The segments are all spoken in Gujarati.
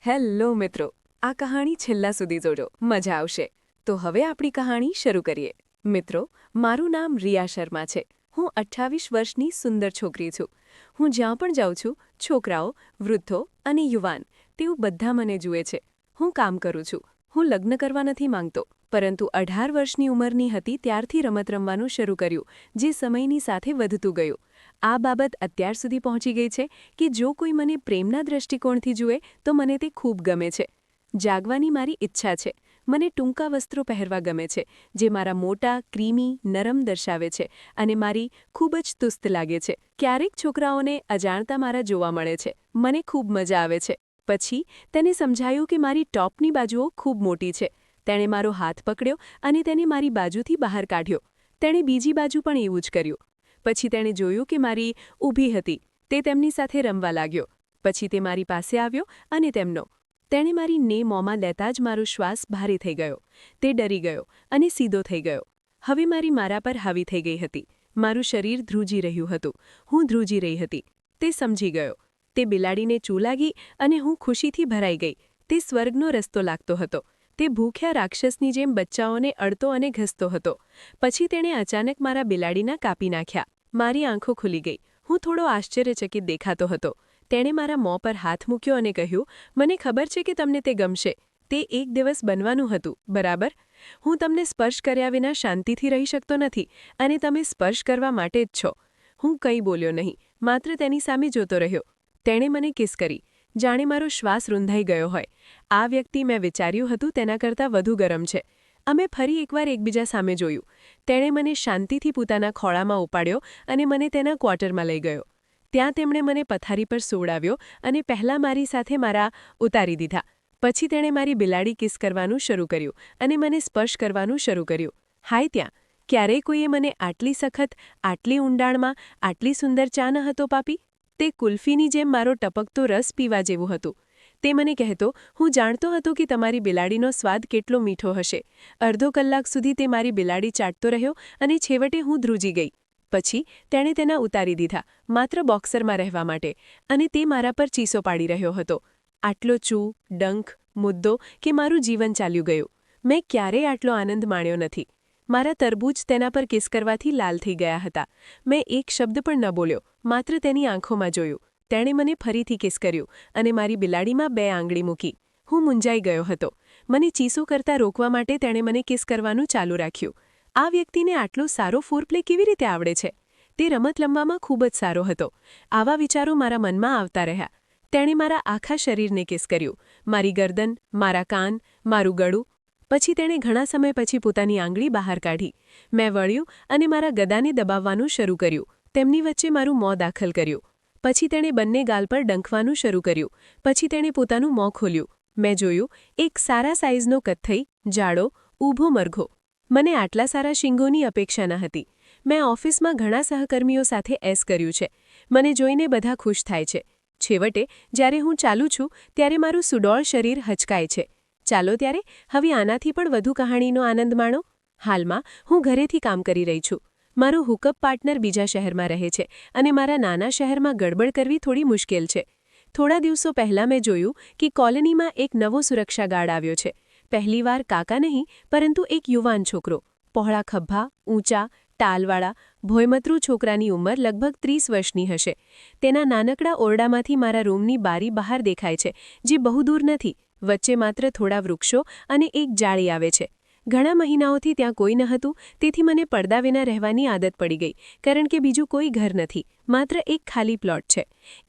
હેલો મિત્રો, આ કહાણી છેલ્લા સુધી જોજો, મજા આવશે. તો હવે આપણી કહાણી શરૂ કરીએ. મિત્રો, મારું નામ રિયા શર્મા છે. હું 28 વર્ષની સુંદર છોકરી છું. હું જ્યાં પણ જાઉં છું, છોકરાઓ, વૃદ્ધો અને યુવાન, તેઓ બધા મને જુએ છે. હું કામ કરું છું. હું લગ્ન કરવા નથી માંગતો, પરંતુ 18 વર્ષની ઉંમરની હતી ત્યારથી રમત રમવાનું શરૂ કર્યું, જે સમયની સાથે વધતું ગયું. આ બાબત અત્યાર સુધી પહોંચી ગઈ છે કે જો કોઈ મને પ્રેમના દૃષ્ટિકોણથી જુએ તો મને તે ખૂબ ગમે છે. જાગવાની મારી ઈચ્છા છે. મને ટૂંકા વસ્ત્રો પહેરવા ગમે છે, જે મારા મોટા, ક્રીમી, નરમ દર્શાવે છે અને મારી ખૂબ જ તુસ્ત લાગે છે. ક્યારેક છોકરાઓને અજાણતા મારા જોવા મળે છે. મને ખૂબ મજા આવે છે. પછી તેને સમજાયું કે મારી ટોપની બાજુઓ ખૂબ મોટી છે. તેણે મારો હાથ પકડ્યો અને તેને મારી બાજુથી બહાર કાઢ્યો. તેણે બીજી બાજુ પણ એવું જ કર્યું. પછી તેણે જોયું કે મારી ઊભી હતી. તે તેમની સાથે રમવા લાગ્યો. પછી તે મારી પાસે આવ્યો અને તેણે મારી ને મોંમાં લેતા જ મારો શ્વાસ ભારે થઈ ગયો. તે ડરી ગયો અને સીધો થઈ ગયો. હવે મારા પર હાવી થઈ ગઈ હતી. મારું શરીર ધ્રુજી રહ્યું હતું. હું ધ્રુજી રહી હતી. તે સમજી ગયો. તે બિલાડીને ચૂ લાગી અને હું ખુશીથી ભરાઈ ગઈ. તે સ્વર્ગનો રસ્તો લાગતો હતો. તે ભૂખ્યા રાક્ષસની જેમ બચ્ચાઓને અડતો અને ઘસતો હતો. પછી તેણે અચાનક મારા બિલાડીના કાપી નાખ્યા. મારી આંખો ખુલી ગઈ. હું થોડો આશ્ચર્યચકિત દેખાતો હતો. તેણે મારા મોં પર હાથ મૂક્યો અને કહ્યું, મને ખબર છે કે તમને તે ગમશે. તે એક દિવસ બનવાનું હતું, બરાબર? હું તમને સ્પર્શ કર્યા વિના શાંતિથી રહી શકતો નથી અને તમે સ્પર્શ કરવા માટે જ છો. હું કંઈ બોલ્યો નહીં, માત્ર તેની સામે જોતો રહ્યો. તેણે મને કિસ કરી, જાણે મારો શ્વાસ રૂંધાઈ ગયો હોય. આ વ્યક્તિ, મેં વિચાર્યું હતું, તેના કરતાં વધુ ગરમ છે. અમે ફરી એકવાર એકબીજા સામે જોયું. તેણે મને શાંતિથી પોતાના ખોળામાં ઉપાડ્યો અને મને તેના ક્વાર્ટરમાં લઈ ગયો. ત્યાં તેમણે મને પથારી પર સુવડાવ્યો અને પહેલાં મારી સાથે મારા ઉતારી દીધા. પછી તેણે મારી બિલાડી કિસ કરવાનું શરૂ કર્યું અને મને સ્પર્શ કરવાનું શરૂ કર્યું. હાય, ત્યાં ક્યારેય કોઈએ મને આટલી સખત, આટલી ઊંડાણમાં, આટલી સુંદર ચા ન હતો પાપી. તે કુલ્ફીની જેમ મારો ટપકતો રસ પીવા જેવું હતું. તે મને કહેતો, હું જાણતો હતો કે તમારી બિલાડીનો સ્વાદ કેટલો મીઠો હશે. અડધો કલાક સુધી તે મારી બિલાડી ચાટતો રહ્યો અને છેવટે હું ધ્રુજી ગઈ. પછી તેણે તેના ઉતારી દીધા, માત્ર બોક્સરમાં રહેવા માટે, અને તે મારા પર ચીસો પાડી રહ્યો હતો. આટલો ચૂ, ડંખ, મુદ્દો કે મારું જીવન ચાલ્યું ગયું. મેં ક્યારેય આટલો આનંદ માણ્યો નથી. મારા તરબૂચ તેના પર કિસ કરવાથી લાલ થઈ ગયા હતા. મેં એક શબ્દ પણ ન બોલ્યો, માત્ર તેની આંખોમાં જોયું. તેણે મને ફરીથી કિસ કર્યું અને મારી બિલાડીમાં 2 આંગળી મૂકી. હું મૂંઝાઈ ગયો હતો. મને ચીસો કરતા રોકવા માટે તેણે મને કિસ કરવાનું ચાલુ રાખ્યું. આ વ્યક્તિને આટલો સારો ફોરપ્લે કેવી રીતે આવડે છે? તે રમત રમવામાં ખૂબ જ સારો હતો. આવા વિચારો મારા મનમાં આવતા રહ્યા. તેણે મારા આખા શરીરને કિસ કર્યું. મારી ગરદન, મારા કાન, મારું ગળું. પછી તેણે ઘણા સમય પછી પોતાની આંગળી બહાર કાઢી. મેં વળ્યું અને મારા ગદાને દબાવવાનું શરૂ કર્યું. તેમની વચ્ચે મારું મોં દાખલ કર્યું. પછી તેણે બંને ગાલ પર ડંખવાનું શરૂ કર્યું. પછી તેણે પોતાનું મોં ખોલ્યું. મેં જોયું, એક સારા સાઇઝનો કથ્થઈ, જાડો, ઊભો મરઘો. મને આટલા સારા શીંગોની અપેક્ષા ન હતી. મેં ઓફિસમાં ઘણા સહકર્મીઓ સાથે એસ કર્યું છે. મને જોઈને બધા ખુશ થાય છે. છેવટે, જ્યારે હું ચાલું છું, ત્યારે મારું સુડોળ શરીર હચકાય છે. ચાલો ત્યારે, હવે આનાથી પણ વધુ કહાણીનો આનંદ માણો. હાલમાં, હું ઘરેથી કામ કરી રહી છું. મારો હુકઅપ પાર્ટનર બીજા શહેરમાં રહે છે અને મારા નાના શહેરમાં ગડબડ કરવી થોડી મુશ્કેલ છે. થોડા દિવસો પહેલાં મેં જોયું કે કોલોનીમાં એક નવો સુરક્ષા ગાર્ડ આવ્યો છે. પહેલીવાર કાકા નહીં, પરંતુ એક યુવાન છોકરો. પહોળા ખભા, ઊંચા, ટાલવાળા, ભોયમતરું છોકરાની ઉંમર લગભગ 30 વર્ષની હશે. તેના નાનકડા ઓરડામાંથી મારા રૂમની બારી બહાર દેખાય છે, જે બહુ દૂર નથી. વચ્ચે માત્ર થોડા વૃક્ષો અને એક જાળી આવે છે. ઘણા મહિનાઓથી ત્યાં કોઈ ન હતું, તેથી મને પડદા વિના રહેવાની આદત પડી ગઈ, કારણ કે બીજું કોઈ ઘર નથી, માત્ર એક ખાલી પ્લોટ છે.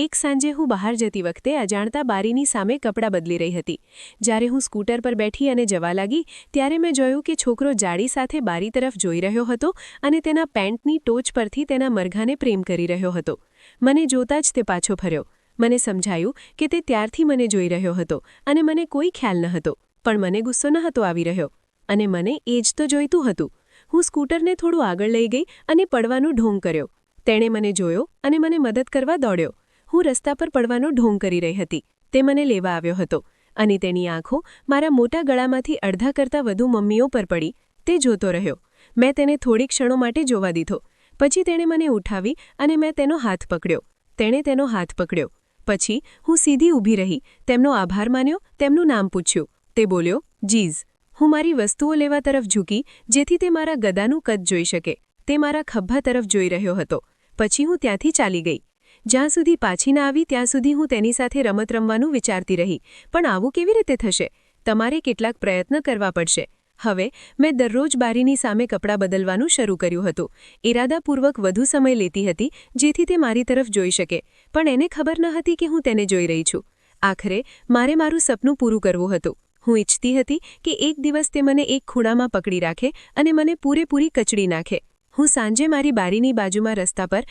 એક સાંજે હું બહાર જતી વખતે અજાણતા બારીની સામે કપડાં બદલી રહી હતી. જ્યારે હું સ્કૂટર પર બેઠી અને જવા લાગી, ત્યારે મેં જોયું કે છોકરો જાળી સાથે બારી તરફ જોઈ રહ્યો હતો અને તેના પેન્ટની ટોચ પરથી તેના મરઘાને પ્રેમ કરી રહ્યો હતો. મને જોતાં જ તે પાછો ફર્યો. મને સમજાયું કે તે ત્યારથી મને જોઈ રહ્યો હતો અને મને કોઈ ખ્યાલ ન હતો, પણ મને ગુસ્સો ન હતો આવી રહ્યો. અને મને એ જ તો જોઈતું હતું. હું સ્કૂટરને થોડું આગળ લઈ ગઈ અને પડવાનો ઢોંગ કર્યો. તેણે મને જોયો અને મને મદદ કરવા દોડ્યો. હું રસ્તા પર પડવાનો ઢોંગ કરી રહી હતી. તે મને લેવા આવ્યો હતો અને તેની આંખો મારા મોટા ગળામાંથી અડધા કરતાં વધુ મમ્મીઓ પર પડી. તે જોતો રહ્યો. મેં તેને થોડી ક્ષણો માટે જોવા દીધો. પછી તેણે મને ઉઠાવી અને મેં તેનો હાથ પકડ્યો. તેણે તેનો હાથ પકડ્યો. પછી હું સીધી ઊભી રહી, તેમનો આભાર માન્યો, તેમનું નામ પૂછ્યું. તે બોલ્યો, જીઝ. હું મારી વસ્તુઓ લેવા તરફ ઝૂકી, જેથી તે મારા ગદાનું કદ જોઈ શકે. તે મારા ખભા તરફ જોઈ રહ્યો હતો. પછી હું ત્યાંથી ચાલી ગઈ. જ્યાં સુધી પાછી ના આવી ત્યાં સુધી હું તેની સાથે રમત રમવાનું વિચારતી રહી. પણ આવું કેવી રીતે થશે? તમારે કેટલાક પ્રયત્ન કરવા પડશે. હવે મેં દરરોજ બારીની સામે કપડાં બદલવાનું શરૂ કર્યું હતું. ઇરાદાપૂર્વક વધુ સમય લેતી હતી, જેથી તે મારી તરફ જોઈ શકે, પણ એને ખબર ન હતી કે હું તેને જોઈ રહી છું. આખરે મારે મારું સપનું પૂરું કરવું હતું. હું ઈચ્છતી હતી કે એક દિવસ તે મને એક ખૂણામાં પકડી રાખે અને મને પૂરેપૂરી કચડી નાખે. હું સાંજે મારી બારીની બાજુમાં રસ્તા પર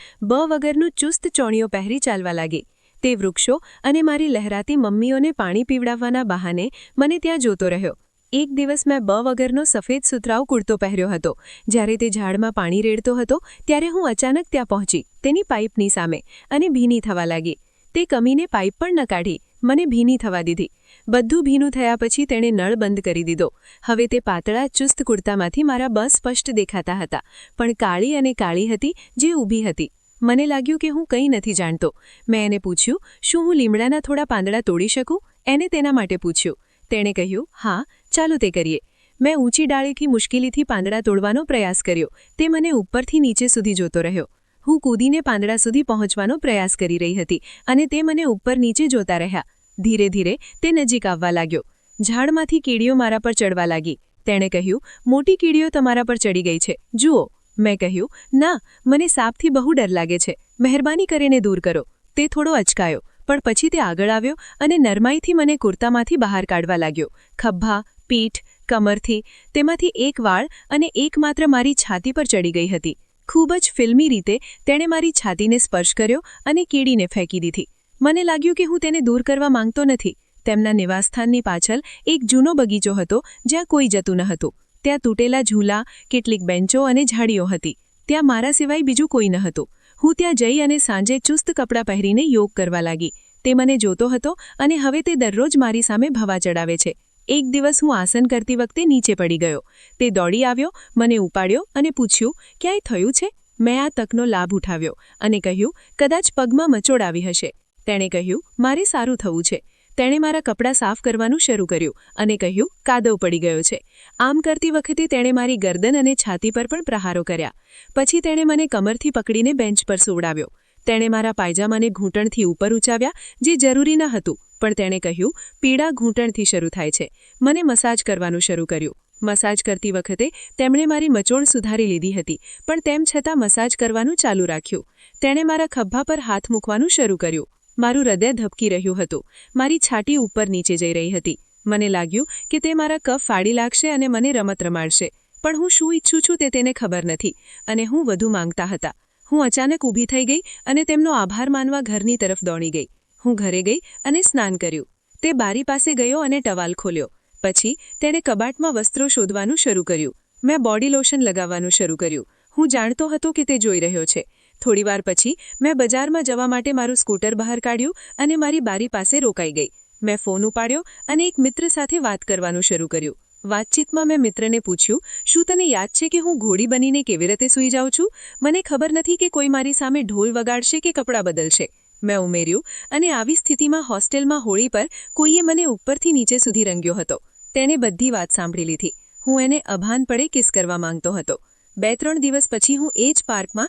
વગરનું ચુસ્ત ચોણીઓ પહેરી ચાલવા લાગી. તે વૃક્ષો અને મારી લહેરાતી મમ્મીઓને પાણી પીવડાવવાના બહાને મને ત્યાં જોતો રહ્યો. એક દિવસ મેં વગરનો સફેદ સુતરાઉ કુર્તો પહેર્યો હતો. જ્યારે તે ઝાડમાં પાણી રેડતો હતો ત્યારે હું અચાનક ત્યાં પહોંચી, તેની પાઇપની સામે, અને ભીની થવા લાગી. તે કમીને પાઇપ પણ ન કાઢી, મને ભીની થવા દીધી. બધું ભીનું થયા પછી તેણે નળ બંધ કરી દીધો. હવે તે પાતળા ચુસ્ત કુર્તામાંથી મારા સ્પષ્ટ દેખાતા હતા, પણ કાળી અને કાળી હતી, જે ઊભી હતી. મને લાગ્યું કે હું કંઈ નથી જાણતો. મેં એને પૂછ્યું, શું હું લીમડાના થોડા પાંદડા તોડી શકું? એને તેના માટે પૂછ્યું. તેણે કહ્યું, હા, ચાલો તે કરીએ. મેં ઊંચી ડાળીથી મુશ્કેલીથી પાંદડા તોડવાનો પ્રયાસ કર્યો. તે મને ઉપરથી નીચે સુધી જોતો રહ્યો. હું કૂદીને પાંદડા સુધી પહોંચવાનો પ્રયાસ કરી રહી હતી, અને તે મને ઉપર નીચે જોતા રહ્યા. ધીરે ધીરે તે નજીક આવવા લાગ્યો. ઝાડમાંથી કીડીઓ મારા પર ચડવા લાગી. તેણે કહ્યું, મોટી કીડીઓ તમારા પર ચડી ગઈ છે, જુઓ. મેં કહ્યું, ના, મને સાપથી બહુ ડર લાગે છે, મહેરબાની કરીને દૂર કરો. તે થોડો અચકાયો, પણ પછી તે આગળ આવ્યો અને નરમાઈથી મને કુર્તામાંથી બહાર કાઢવા લાગ્યો. ખભા, પીઠ, કમરથી, તેમાંથી એક વાળ અને એકમાત્ર મારી છાતી પર ચડી ગઈ હતી. ખૂબ જ ફિલ્મી રીતે તેણે મારી છાતીને સ્પર્શ કર્યો અને કીડીને ફેંકી દીધી. મને લાગ્યું કે હું તેને દૂર કરવા માંગતો નથી. તેમના નિવાસસ્થાનની પાછળ એક જૂનો બગીચો હતો, જ્યાં કોઈ જતું ન હતું. ત્યાં તૂટેલા ઝૂલા, કેટલીક બેન્ચો અને ઝાડીઓ હતી. ત્યાં મારા સિવાય બીજું કોઈ ન હતું. હું ત્યાં જઈ અને સાંજે ચુસ્ત કપડાં પહેરીને યોગ કરવા લાગી. તે મને જોતો હતો અને હવે તે દરરોજ મારી સામે ભવા ચડાવે છે. એક દિવસ હું આસન કરતી વખતે નીચે પડી ગયો. તે દોડી આવ્યો, મને ઉપાડ્યો અને પૂછ્યું, ક્યાંય થયું છે? મેં આ તકનો લાભ ઉઠાવ્યો અને કહ્યું, કદાચ પગમાં મચોડ આવી હશે. તેણે કહ્યું, મારે સારું થવું છે. તેણે મારા કપડાં સાફ કરવાનું શરૂ કર્યું અને કહ્યું, કાદવ પડી ગયો છે. આમ કરતી વખતે તેણે મારી ગરદન અને છાતી પર પણ પ્રહારો કર્યા. પછી તેણે મને કમરથી પકડીને બેન્ચ પર સુવડાવ્યો. તેણે મારા પાયજામાને ઘૂંટણથી ઉપર ઉંચાવ્યા, જે જરૂરી ન હતું, પણ તેણે કહ્યું, પીડા ઘૂંટણથી શરૂ થાય છે. મને મસાજ કરવાનું શરૂ કર્યું. મસાજ કરતી વખતે તેમણે મારી મચોડ સુધારી લીધી હતી, પણ તેમ છતાં મસાજ કરવાનું ચાલુ રાખ્યું. તેણે મારા ખભા પર હાથ મૂકવાનું શરૂ કર્યું. મારું હૃદય ધબકી રહ્યું હતું. મારી છાતી ઉપર નીચે જઈ રહી હતી. મને લાગ્યું કે તે મારા કફ ફાડી લાગશે અને મને રમત રમાડશે, પણ હું શું ઈચ્છું છું તે તેને ખબર નથી, અને હું વધુ માંગતા હતા. હું અચાનક ઊભી થઈ ગઈ અને તેમનો આભાર માનવા ઘરની તરફ દોડી ગઈ. હું ઘરે ગઈ અને સ્નાન કર્યું. તે બારી પાસે ગયો અને ટવાલ ખોલ્યો. પછી તેણે કબાટમાં વસ્ત્રો શોધવાનું શરૂ કર્યું. મેં બોડી લોશન લગાવવાનું શરૂ કર્યું. હું જાણતો હતો કે તે જોઈ રહ્યો છે. થોડીવાર પછી મેં બજારમાં જવા માટે મારું સ્કૂટર બહાર કાઢ્યું અને મારી બારી પાસે રોકાઈ ગઈ. મેં ફોન ઉપાડ્યો અને એક મિત્ર સાથે વાત કરવાનું શરૂ કર્યું. વાતચીતમાં મેં મિત્રને પૂછ્યું, શું તને યાદ છે કે હું ઘોડી બનીને કેવી રીતે સૂઈ જાઉં છું? મને ખબર નથી કે કોઈ મારી સામે ઢોલ વગાડશે કે કપડાં બદલશે. મેં ઉમેર્યું, અને આવી સ્થિતિમાં હોસ્ટેલમાં હોળી પર કોઈએ મને ઉપરથી નીચે સુધી રંગ્યો હતો. તેણે બધી વાત સાંભળી લીધી. હું એને અભાનપણે કિસ કરવા માંગતો હતો. 2-3 દિવસ પછી હું એ જ પાર્કમાં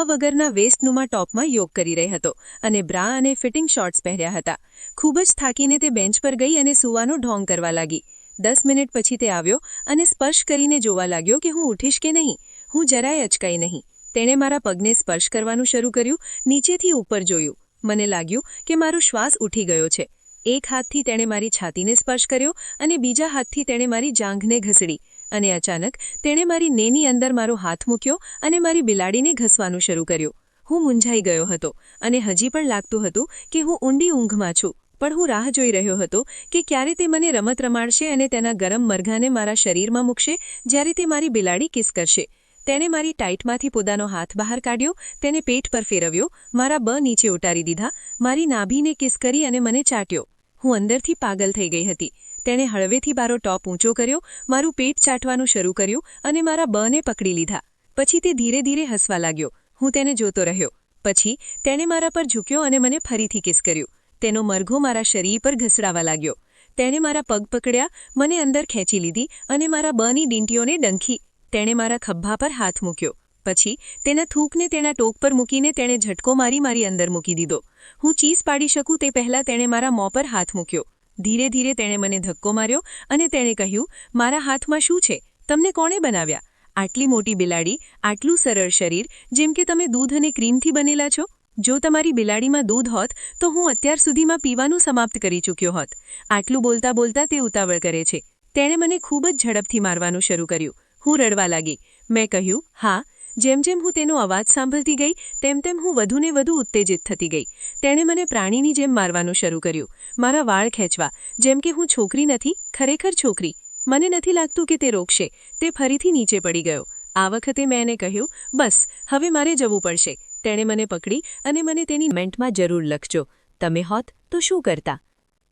વગરના વેસ્ટનુમા ટોપમાં યોગ કરી રહી હતો અને બ્રા અને ફિટિંગ શોર્ટ્સ પહેર્યા હતા. ખૂબ જ થાકીને તે બેન્ચ પર ગઈ અને સૂવાનો ઢોંગ કરવા લાગી. 10 મિનિટ પછી તે આવ્યો અને સ્પર્શ કરીને જોવા લાગ્યો કે હું ઉઠીશ કે નહીં. હું જરાય અચકાઈ નહીં. તેણે મારા પગને સ્પર્શ કરવાનું શરૂ કર્યું, નીચેથી ઉપર જોયું. મને લાગ્યું કે મારો શ્વાસ ઉઠી ગયો છે. એક હાથથી તેણે મારી છાતીને સ્પર્શ કર્યો અને બીજા હાથથી તેણે મારી જાંઘને ઘસડી, અને અચાનક તેણે મારી નેની અંદર મારો હાથ મૂક્યો અને મારી બિલાડીને ઘસવાનું શરૂ કર્યું. હું મૂંઝાઈ ગયો હતો અને હજી પણ લાગતું હતું કે હું ઊંડી ઊંઘમાં છું, પણ હું રાહ જોઈ રહ્યો હતો કે ક્યારે તે મને રમત રમાડશે અને તેના ગરમ મરઘાને મારા શરીરમાં મૂકશે જ્યારે તે મારી બિલાડી કિસ કરશે. તેણે મારી ટાઈટમાંથી પોતાનો હાથ બહાર કાઢ્યો, તેને પેટ પર ફેરવ્યો, મારા નીચે ઉતારી દીધા, મારી નાભીને કિસ કરી અને મને ચાટ્યો. હું અંદરથી પાગલ થઈ ગઈ હતી. તેણે હળવેથી મારો ટોપ ઊંચો કર્યો, મારું પેટ ચાટવાનું શરૂ કર્યું અને મારા ને પકડી લીધા. પછી તે ધીરે ધીરે હસવા લાગ્યો. હું તેને જોતો રહ્યો. પછી તેણે મારા પર ઝૂક્યો અને મને ફરીથી કિસ કર્યું. તેનો મરઘો મારા શરીર પર ઘસડાવા લાગ્યો. તેણે મારા પગ પકડ્યા, મને અંદર ખેંચી લીધી અને મારા બની ડીંટીઓને ડંખી. તેણે મારા ખભા પર હાથ મૂક્યો. પછી તેના થૂંકને તેના ટોક પર મૂકીને તેણે ઝટકો મારી અંદર મૂકી દીધો. હું ચીસ પાડી શકું તે પહેલાં તેણે મારા મોં પર હાથ મૂક્યો. ધીરે ધીરે તેણે મને ધક્કો માર્યો અને તેણે કહ્યું, મારા હાથમાં શું છે? તમને કોણે બનાવ્યા? આટલી મોટી બિલાડી, આટલું સરળ શરીર, જેમ કે તમે દૂધ અને ક્રીમથી બનેલા છો. જો તમારી બિલાડીમાં દૂધ હોત તો હું અત્યાર સુધીમાં પીવાનું સમાપ્ત કરી ચૂક્યો હોત. આટલું બોલતા બોલતા તે ઉતાવળ કરે છે. તેણે મને ખૂબ જ ઝડપથી મારવાનું શરૂ કર્યું. હું રડવા લાગી. મેં કહ્યું, હા. જેમ જેમ હું તેનો અવાજ સાંભળતી ગઈ તેમ તેમ હું વધુને વધુ ઉત્તેજિત થતી ગઈ. તેણે મને પ્રાણીની જેમ મારવાનું શરૂ કર્યું. મારા વાળ ખેંચવા, જેમ કે હું છોકરી નથી, ખરેખર છોકરી. મને નથી લાગતું કે તે રોકશે. તે ફરીથી નીચે પડી ગયો. આ વખતે મેં એને કહ્યું, બસ, હવે મારે જવું પડશે. તેણે મને પકડી અને મને તેની કમેન્ટમાં જરૂર લખજો, તમે હોત તો શું કરતા?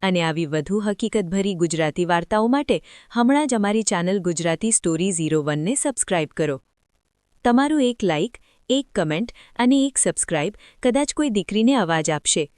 અને આવી વધુ હકીકતભરી ગુજરાતી વાર્તાઓ માટે હમણાં જ અમારી ચેનલ ગુજરાતી સ્ટોરી 01ને સબસ્ક્રાઇબ કરો. તમારું એક લાઇક, એક કમેન્ટ અને એક સબસ્ક્રાઇબ કદાચ કોઈ દીકરીને અવાજ આપશે.